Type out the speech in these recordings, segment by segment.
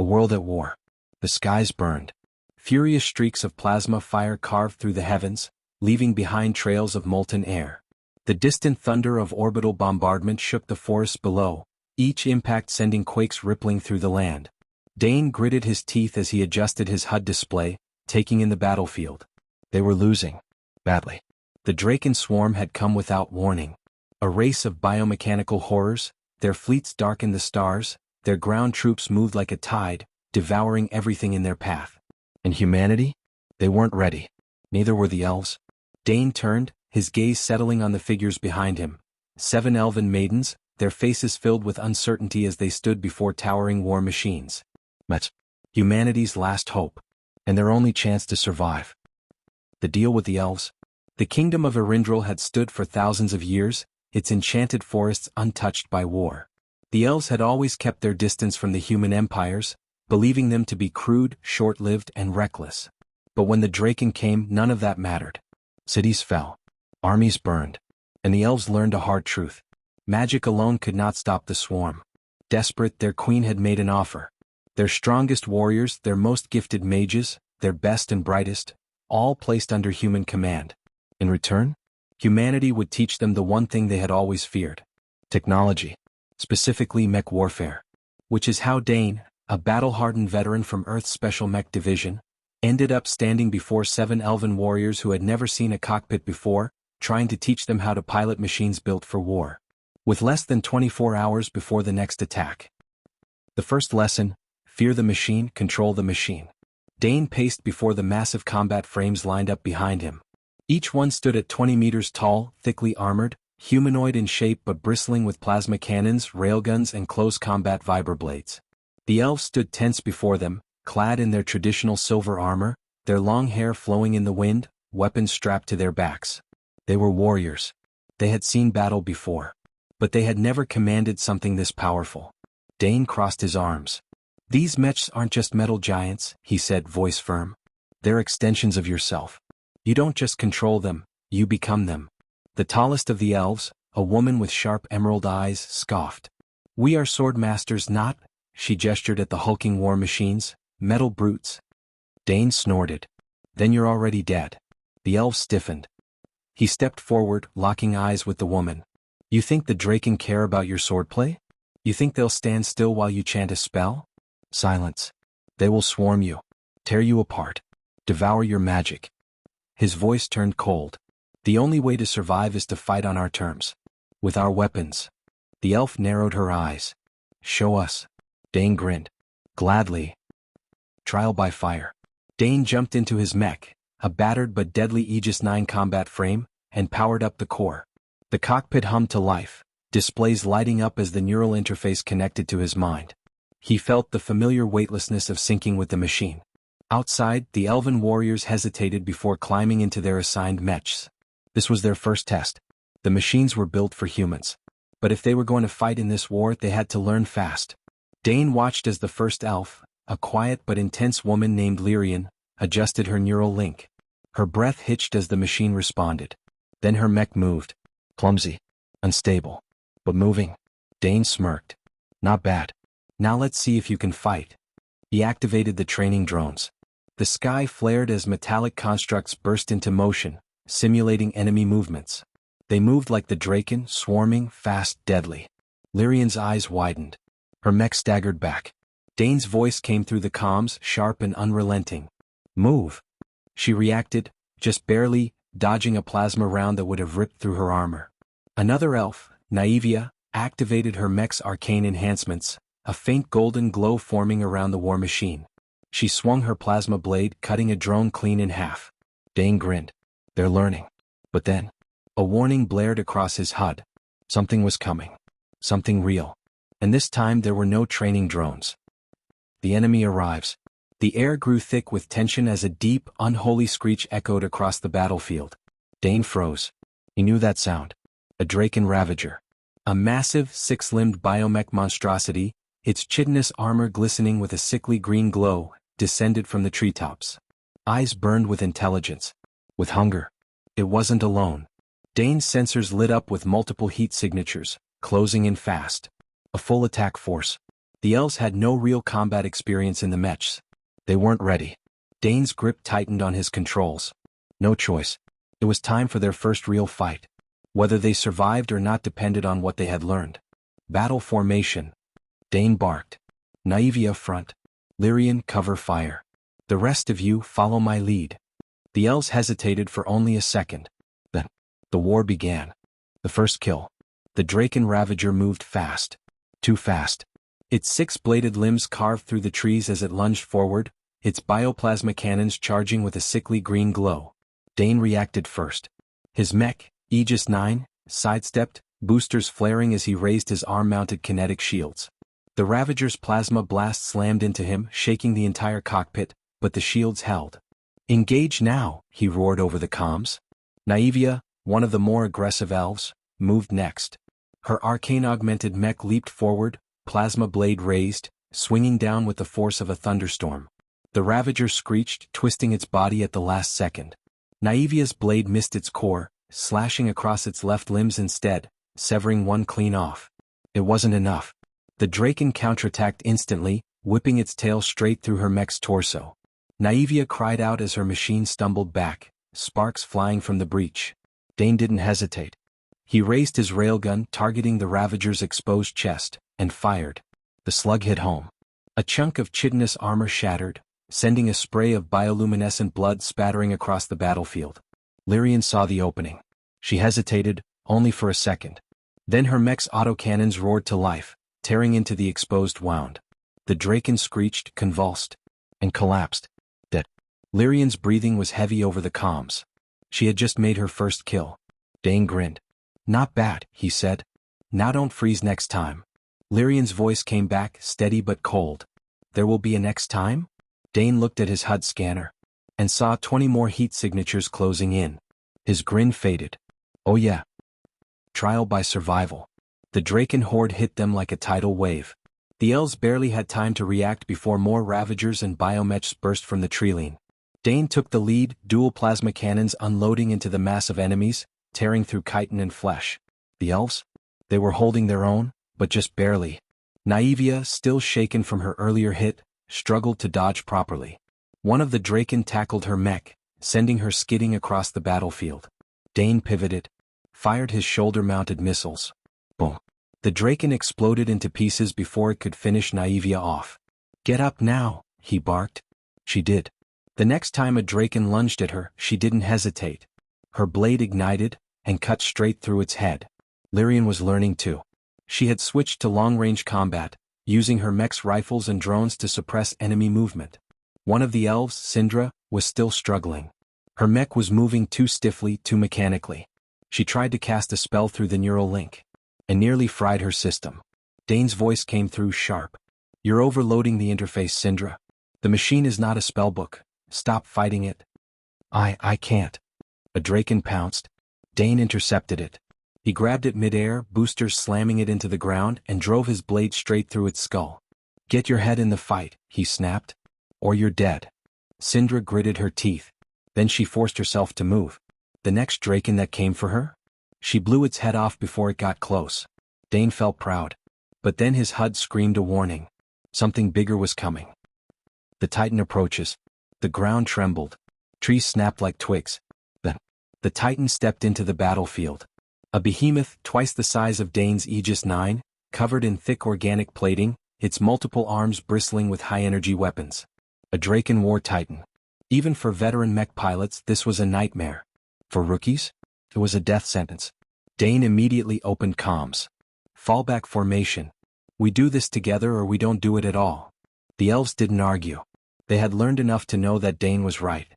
A world at war. The skies burned. Furious streaks of plasma fire carved through the heavens, leaving behind trails of molten air. The distant thunder of orbital bombardment shook the forests below, each impact sending quakes rippling through the land. Dane gritted his teeth as he adjusted his HUD display, taking in the battlefield. They were losing. Badly. The Draken swarm had come without warning. A race of biomechanical horrors, their fleets darkened the stars, their ground troops moved like a tide, devouring everything in their path. And humanity? They weren't ready. Neither were the elves. Dane turned, his gaze settling on the figures behind him. 7 elven maidens, their faces filled with uncertainty as they stood before towering war machines. Mech. Humanity's last hope. And their only chance to survive. The deal with the elves? The kingdom of Erindril had stood for thousands of years, its enchanted forests untouched by war. The elves had always kept their distance from the human empires, believing them to be crude, short-lived, and reckless. But when the Draken came, none of that mattered. Cities fell. Armies burned. And the elves learned a hard truth. Magic alone could not stop the swarm. Desperate, their queen had made an offer. Their strongest warriors, their most gifted mages, their best and brightest, all placed under human command. In return, humanity would teach them the one thing they had always feared. Technology. Specifically mech warfare. Which is how Dane, a battle-hardened veteran from Earth's Special Mech Division, ended up standing before 7 elven warriors who had never seen a cockpit before, trying to teach them how to pilot machines built for war. With less than 24 hours before the next attack. The first lesson: fear the machine, control the machine. Dane paced before the massive combat frames lined up behind him. Each one stood at 20 meters tall, thickly armored, humanoid in shape but bristling with plasma cannons, railguns, and close combat vibroblades. The elves stood tense before them, clad in their traditional silver armor, their long hair flowing in the wind, weapons strapped to their backs. They were warriors. They had seen battle before. But they had never commanded something this powerful. Dane crossed his arms. These mechs aren't just metal giants, he said, voice firm. They're extensions of yourself. You don't just control them, you become them. The tallest of the elves, a woman with sharp emerald eyes, scoffed. We are sword masters, not, she gestured at the hulking war machines, metal brutes. Dane snorted. Then you're already dead. The elf stiffened. He stepped forward, locking eyes with the woman. You think the Draken care about your swordplay? You think they'll stand still while you chant a spell? Silence. They will swarm you. Tear you apart. Devour your magic. His voice turned cold. The only way to survive is to fight on our terms. With our weapons. The elf narrowed her eyes. Show us. Dane grinned. Gladly. Trial by fire. Dane jumped into his mech, a battered but deadly Aegis 9 combat frame, and powered up the core. The cockpit hummed to life, displays lighting up as the neural interface connected to his mind. He felt the familiar weightlessness of syncing with the machine. Outside, the elven warriors hesitated before climbing into their assigned mechs. This was their first test. The machines were built for humans. But if they were going to fight in this war, they had to learn fast. Dane watched as the first elf, a quiet but intense woman named Lyrian, adjusted her neural link. Her breath hitched as the machine responded. Then her mech moved. Clumsy. Unstable. But moving. Dane smirked. Not bad. Now let's see if you can fight. He activated the training drones. The sky flared as metallic constructs burst into motion, simulating enemy movements. They moved like the Draken, swarming, fast, deadly. Lyrian's eyes widened. Her mech staggered back. Dane's voice came through the comms, sharp and unrelenting. Move. She reacted, just barely, dodging a plasma round that would have ripped through her armor. Another elf, Naivia, activated her mech's arcane enhancements, a faint golden glow forming around the war machine. She swung her plasma blade, cutting a drone clean in half. Dane grinned. They're learning. But then, a warning blared across his HUD. Something was coming. Something real. And this time there were no training drones. The enemy arrives. The air grew thick with tension as a deep, unholy screech echoed across the battlefield. Dane froze. He knew that sound. A Draken Ravager. A massive, six-limbed biomech monstrosity, its chitinous armor glistening with a sickly green glow, descended from the treetops. Eyes burned with intelligence. With hunger. It wasn't alone. Dane's sensors lit up with multiple heat signatures, closing in fast. A full attack force. The elves had no real combat experience in the mechs. They weren't ready. Dane's grip tightened on his controls. No choice. It was time for their first real fight. Whether they survived or not depended on what they had learned. Battle formation. Dane barked. Naivia front. Lyrian cover fire. The rest of you follow my lead. The elves hesitated for only a second. Then, the war began. The first kill. The Draken Ravager moved fast. Too fast. Its six-bladed limbs carved through the trees as it lunged forward, its bioplasma cannons charging with a sickly green glow. Dane reacted first. His mech, Aegis 9, sidestepped, boosters flaring as he raised his arm-mounted kinetic shields. The Ravager's plasma blast slammed into him, shaking the entire cockpit, but the shields held. Engage now, he roared over the comms. Naivia, one of the more aggressive elves, moved next. Her arcane-augmented mech leaped forward, plasma blade raised, swinging down with the force of a thunderstorm. The Ravager screeched, twisting its body at the last second. Naivia's blade missed its core, slashing across its left limbs instead, severing one clean off. It wasn't enough. The Draken counterattacked instantly, whipping its tail straight through her mech's torso. Naivia cried out as her machine stumbled back, sparks flying from the breach. Dane didn't hesitate. He raised his railgun, targeting the Ravager's exposed chest, and fired. The slug hit home. A chunk of chitinous armor shattered, sending a spray of bioluminescent blood spattering across the battlefield. Lyrian saw the opening. She hesitated, only for a second. Then her mech's autocannons roared to life, tearing into the exposed wound. The Draken screeched, convulsed, and collapsed. Dead. Lyrian's breathing was heavy over the comms. She had just made her first kill. Dane grinned. Not bad, he said. Now don't freeze next time. Lyrian's voice came back, steady but cold. There will be a next time? Dane looked at his HUD scanner and saw 20 more heat signatures closing in. His grin faded. Oh yeah. Trial by survival. The Draken horde hit them like a tidal wave. The elves barely had time to react before more Ravagers and biomechs burst from the treeline. Dane took the lead, dual plasma cannons unloading into the mass of enemies, tearing through chitin and flesh. The elves? They were holding their own, but just barely. Naivia, still shaken from her earlier hit, struggled to dodge properly. One of the Draken tackled her mech, sending her skidding across the battlefield. Dane pivoted, fired his shoulder-mounted missiles. Boom. The Draken exploded into pieces before it could finish Naivia off. Get up now, he barked. She did. The next time a Draken lunged at her, she didn't hesitate. Her blade ignited, and cut straight through its head. Lyrian was learning too. She had switched to long-range combat, using her mech's rifles and drones to suppress enemy movement. One of the elves, Syndra, was still struggling. Her mech was moving too stiffly, too mechanically. She tried to cast a spell through the neural link, and nearly fried her system. Dane's voice came through sharp. You're overloading the interface, Syndra. The machine is not a spellbook. Stop fighting it. I can't. A Draken pounced. Dane intercepted it. He grabbed it mid-air, boosters slamming it into the ground, and drove his blade straight through its skull. Get your head in the fight, he snapped. Or you're dead. Syndra gritted her teeth. Then she forced herself to move. The next Draken that came for her? She blew its head off before it got close. Dane felt proud. But then his HUD screamed a warning. Something bigger was coming. The Titan approaches. The ground trembled. Trees snapped like twigs. The Titan stepped into the battlefield. A behemoth twice the size of Dane's Aegis 9, covered in thick organic plating, its multiple arms bristling with high-energy weapons. A Draken War Titan. Even for veteran mech pilots, this was a nightmare. For rookies, it was a death sentence. Dane immediately opened comms. Fallback formation. We do this together or we don't do it at all. The elves didn't argue. They had learned enough to know that Dane was right.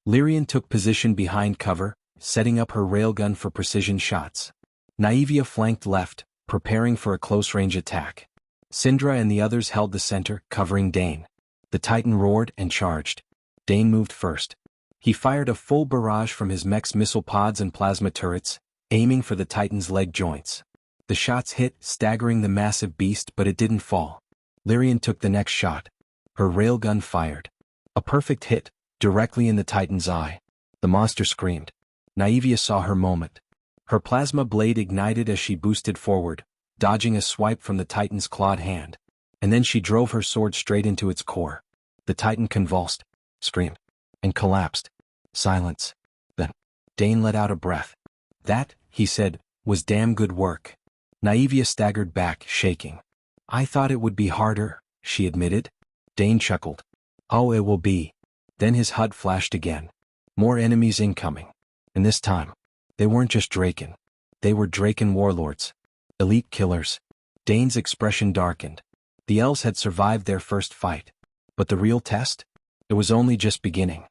Lyrian took position behind cover, setting up her railgun for precision shots. Naivia flanked left, preparing for a close-range attack. Syndra and the others held the center, covering Dane. The Titan roared and charged. Dane moved first. He fired a full barrage from his mech's missile pods and plasma turrets, aiming for the Titan's leg joints. The shots hit, staggering the massive beast, but it didn't fall. Lyrian took the next shot. Her railgun fired. A perfect hit, directly in the Titan's eye. The monster screamed. Naivia saw her moment. Her plasma blade ignited as she boosted forward, dodging a swipe from the Titan's clawed hand. and then she drove her sword straight into its core. The Titan convulsed, screamed, and collapsed. Silence. Then, Dane let out a breath. That, he said, was damn good work. Naivia staggered back, shaking. I thought it would be harder, she admitted. Dane chuckled. Oh, it will be. Then his HUD flashed again. More enemies incoming. And this time, they weren't just Draken. They were Draken warlords. Elite killers. Dane's expression darkened. The elves had survived their first fight. But the real test? It was only just beginning.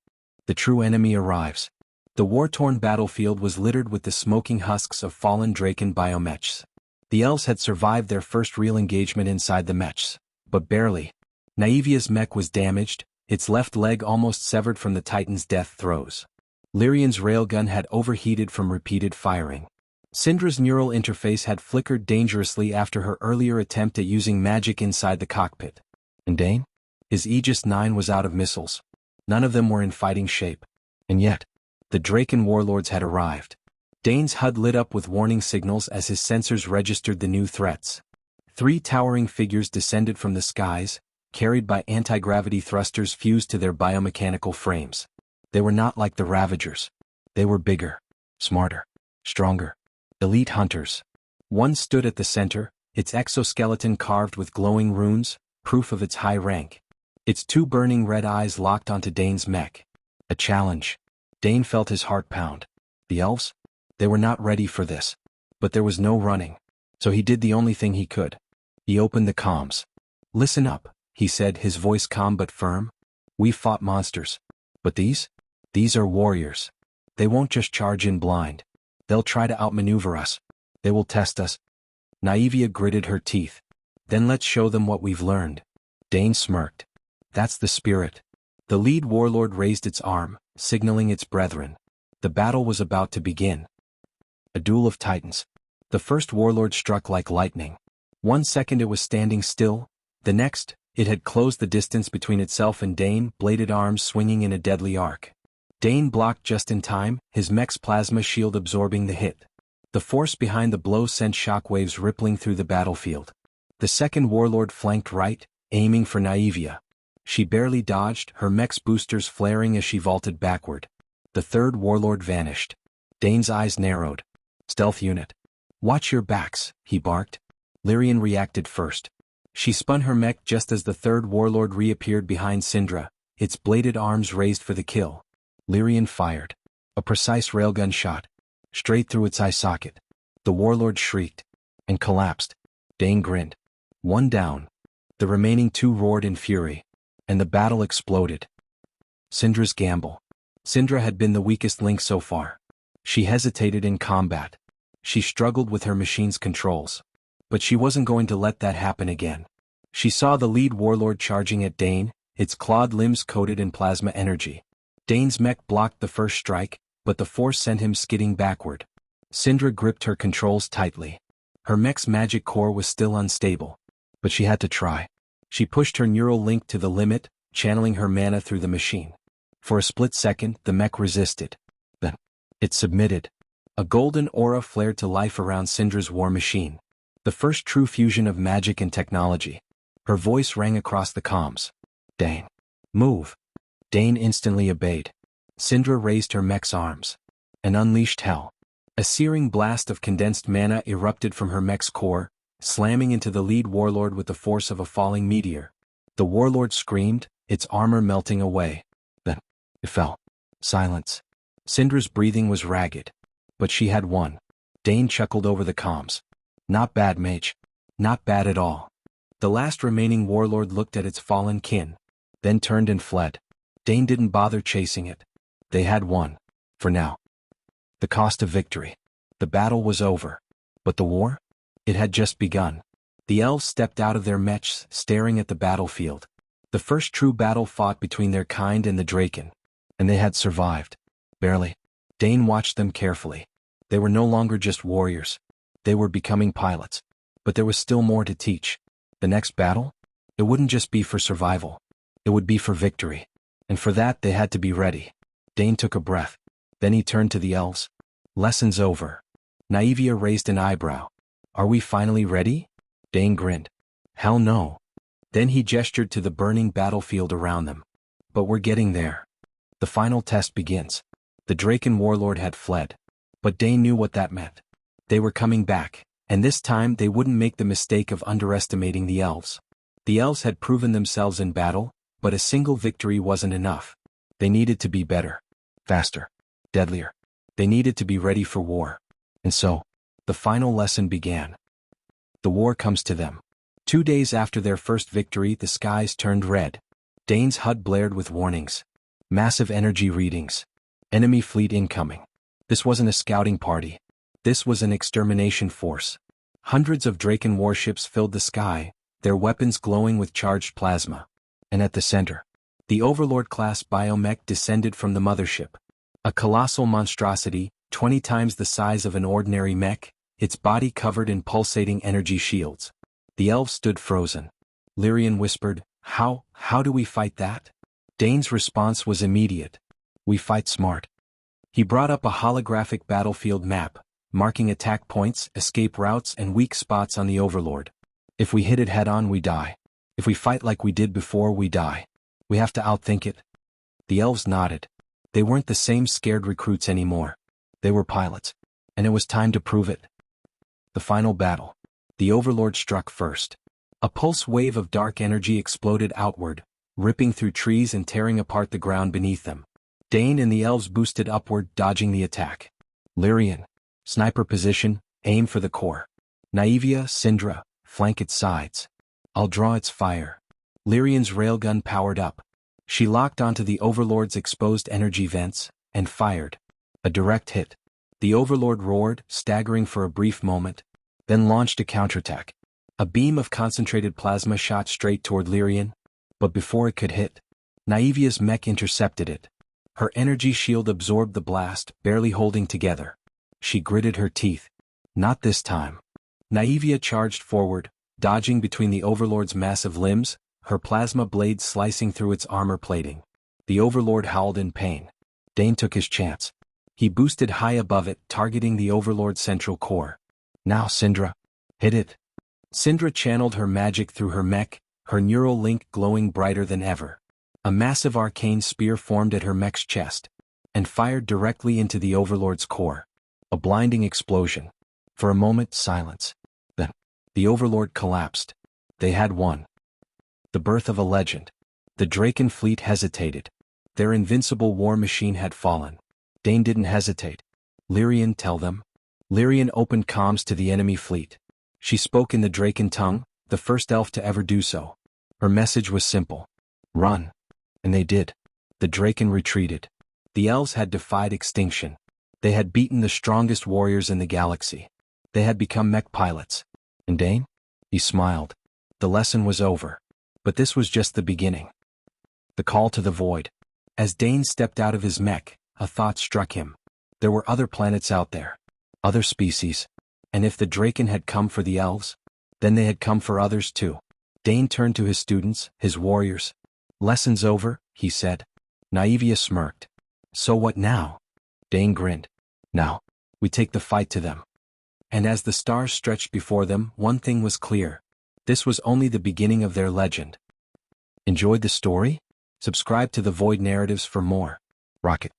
The true enemy arrives. The war-torn battlefield was littered with the smoking husks of fallen Draken biomechs. The elves had survived their first real engagement inside the mechs, but barely. Naivia's mech was damaged, its left leg almost severed from the Titan's death throes. Lyrian's railgun had overheated from repeated firing. Syndra's neural interface had flickered dangerously after her earlier attempt at using magic inside the cockpit. And Dane? His Aegis 9 was out of missiles. None of them were in fighting shape. And yet, the Draken warlords had arrived. Dane's HUD lit up with warning signals as his sensors registered the new threats. 3 towering figures descended from the skies, carried by anti-gravity thrusters fused to their biomechanical frames. They were not like the Ravagers. They were bigger, smarter, stronger. Elite hunters. One stood at the center, its exoskeleton carved with glowing runes, proof of its high rank. Its 2 burning red eyes locked onto Dane's mech. A challenge. Dane felt his heart pound. The elves? They were not ready for this. But there was no running. So he did the only thing he could. He opened the comms. Listen up, he said, his voice calm but firm. We've fought monsters. But these? These are warriors. They won't just charge in blind. They'll try to outmaneuver us. They will test us. Naivia gritted her teeth. Then let's show them what we've learned. Dane smirked. That's the spirit. The lead warlord raised its arm, signaling its brethren. The battle was about to begin. A duel of titans. The first warlord struck like lightning. 1 second it was standing still, the next, it had closed the distance between itself and Dane, bladed arms swinging in a deadly arc. Dane blocked just in time, his mech's plasma shield absorbing the hit. The force behind the blow sent shockwaves rippling through the battlefield. The second warlord flanked right, aiming for Naivia. She barely dodged, her mech's boosters flaring as she vaulted backward. The third warlord vanished. Dane's eyes narrowed. Stealth unit. Watch your backs, he barked. Lyrian reacted first. She spun her mech just as the third warlord reappeared behind Syndra, its bladed arms raised for the kill. Lyrian fired. A precise railgun shot. Straight through its eye socket. The warlord shrieked. And collapsed. Dane grinned. 1 down. The remaining 2 roared in fury. And the battle exploded. Syndra's gamble. Syndra had been the weakest link so far. She hesitated in combat. She struggled with her machine's controls. But she wasn't going to let that happen again. She saw the lead warlord charging at Dane, its clawed limbs coated in plasma energy. Dane's mech blocked the first strike, but the force sent him skidding backward. Syndra gripped her controls tightly. Her mech's magic core was still unstable. But she had to try. She pushed her neural link to the limit, channeling her mana through the machine. For a split second, the mech resisted. Then, it submitted. A golden aura flared to life around Syndra's war machine. The first true fusion of magic and technology. Her voice rang across the comms. Dane. Move. Dane instantly obeyed. Syndra raised her mech's arms. And unleashed hell. A searing blast of condensed mana erupted from her mech's core, slamming into the lead warlord with the force of a falling meteor. The warlord screamed, its armor melting away. Then, it fell. Silence. Syndra's breathing was ragged. But she had won. Dane chuckled over the comms. Not bad, mage. Not bad at all. The last remaining warlord looked at its fallen kin. Then turned and fled. Dane didn't bother chasing it. They had won. For now. The cost of victory. The battle was over. But the war? It had just begun. The elves stepped out of their mechs, staring at the battlefield. The first true battle fought between their kind and the Draken. And they had survived. Barely. Dane watched them carefully. They were no longer just warriors. They were becoming pilots. But there was still more to teach. The next battle? It wouldn't just be for survival. It would be for victory. And for that they had to be ready. Dane took a breath. Then he turned to the elves. Lessons over. Naivia raised an eyebrow. Are we finally ready? Dane grinned. Hell no. Then he gestured to the burning battlefield around them. But we're getting there. The final test begins. The Draken warlord had fled. But Dane knew what that meant. They were coming back, and this time they wouldn't make the mistake of underestimating the elves. The elves had proven themselves in battle, but a single victory wasn't enough. They needed to be better, faster, deadlier. They needed to be ready for war. And so, the final lesson began. The war comes to them. 2 days after their first victory, the skies turned red. Dane's HUD blared with warnings. Massive energy readings. Enemy fleet incoming. This wasn't a scouting party. This was an extermination force. Hundreds of Draken warships filled the sky, their weapons glowing with charged plasma. And at the center, the Overlord-class biomech descended from the mothership. A colossal monstrosity, 20 times the size of an ordinary mech, its body covered in pulsating energy shields. The elves stood frozen. Lyrian whispered, How do we fight that? Dane's response was immediate. We fight smart. He brought up a holographic battlefield map, marking attack points, escape routes, and weak spots on the Overlord. If we hit it head-on, we die. If we fight like we did before, we die. We have to outthink it. The elves nodded. They weren't the same scared recruits anymore. They were pilots. And it was time to prove it. The final battle. The Overlord struck first. A pulse wave of dark energy exploded outward, ripping through trees and tearing apart the ground beneath them. Dane and the elves boosted upward, dodging the attack. Lyrian. Sniper position, aim for the core. Naivia, Syndra, flank its sides. I'll draw its fire. Lyrian's railgun powered up. She locked onto the Overlord's exposed energy vents, and fired. A direct hit. The Overlord roared, staggering for a brief moment, then launched a counterattack. A beam of concentrated plasma shot straight toward Lyrian, but before it could hit, Naivia's mech intercepted it. Her energy shield absorbed the blast, barely holding together. She gritted her teeth. Not this time. Naivia charged forward, dodging between the Overlord's massive limbs, her plasma blade slicing through its armor plating. The Overlord howled in pain. Dane took his chance. He boosted high above it, targeting the Overlord's central core. Now, Syndra. Hit it. Syndra channeled her magic through her mech, her neural link glowing brighter than ever. A massive arcane spear formed at her mech's chest, and fired directly into the Overlord's core. A blinding explosion. For a moment, silence. Then, the Overlord collapsed. They had won. The birth of a legend. The Draken fleet hesitated. Their invincible war machine had fallen. Dane didn't hesitate. Lyrian, tell them. Lyrian opened comms to the enemy fleet. She spoke in the Draken tongue, the first elf to ever do so. Her message was simple. Run. And they did. The Draken retreated. The elves had defied extinction. They had beaten the strongest warriors in the galaxy. They had become mech pilots. And Dane? He smiled. The lesson was over. But this was just the beginning. The call to the void. As Dane stepped out of his mech, a thought struck him. There were other planets out there. Other species. And if the Draken had come for the elves, then they had come for others too. Dane turned to his students, his warriors. Lessons over, he said. Naivia smirked. So what now? Dane grinned. Now, we take the fight to them. And as the stars stretched before them, one thing was clear. This was only the beginning of their legend. Enjoyed the story? Subscribe to the Void Narratives for more. Rocket.